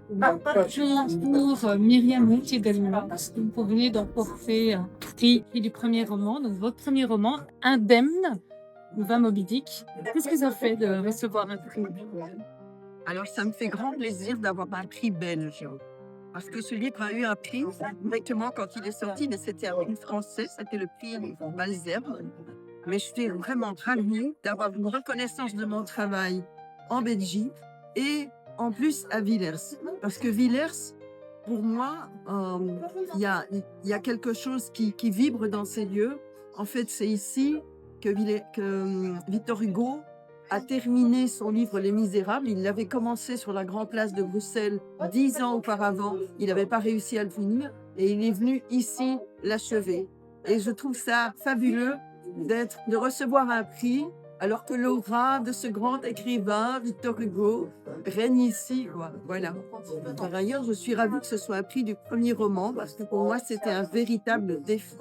Pour Myriam Moutier également, vous venez d'emporter un prix du premier roman, donc votre premier roman, Indemne, de va Moby Dick. Qu'est-ce que ça fait de recevoir un prix? Alors, ça me fait grand plaisir d'avoir un prix belge. Parce que ce livre a eu un prix directement quand il est sorti, mais c'était un prix français, c'était le prix Malesherbes. Mais je suis vraiment ravie d'avoir une reconnaissance de mon travail en Belgique et en plus à Villers. Parce que Villers, pour moi, il y a quelque chose qui vibre dans ces lieux. En fait, c'est ici que Victor Hugo a terminé son livre Les Misérables. Il l'avait commencé sur la grande place de Bruxelles 10 ans auparavant. Il n'avait pas réussi à le finir et il est venu ici l'achever. Et je trouve ça fabuleux de recevoir un prix alors que l'aura de ce grand écrivain, Victor Hugo, règne ici, quoi. Voilà. Par ailleurs, je suis ravie que ce soit un prix du premier roman parce que pour moi, c'était un véritable défi.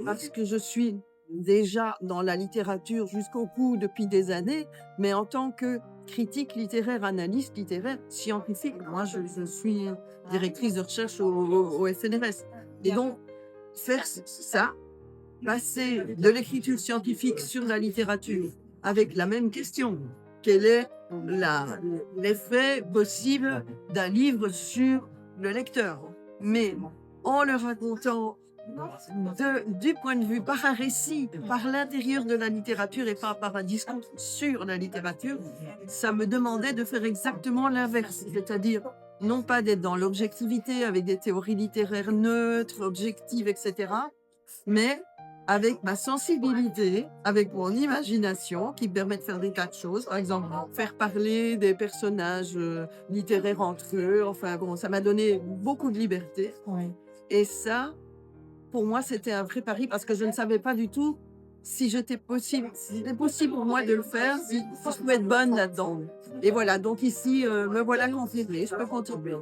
Parce que je suis déjà dans la littérature jusqu'au cou depuis des années, mais en tant que critique littéraire, analyste littéraire, scientifique, moi je suis directrice de recherche au FNRS. Et donc, faire ça, passer de l'écriture scientifique sur la littérature avec la même question, quel est l'effet possible d'un livre sur le lecteur, mais en le racontant du point de vue par un récit, par l'intérieur de la littérature et pas par un discours sur la littérature, ça me demandait de faire exactement l'inverse, c'est-à-dire non pas d'être dans l'objectivité avec des théories littéraires neutres, objectives, etc., mais avec ma sensibilité, avec mon imagination qui me permet de faire des tas de choses. Par exemple, faire parler des personnages littéraires entre eux. Enfin bon, ça m'a donné beaucoup de liberté. Oui. Et ça, pour moi, c'était un vrai pari parce que je ne savais pas du tout si c'était possible pour moi de le faire, si je pouvais être bonne là-dedans. Et voilà, donc ici, me voilà confirmée, je peux continuer.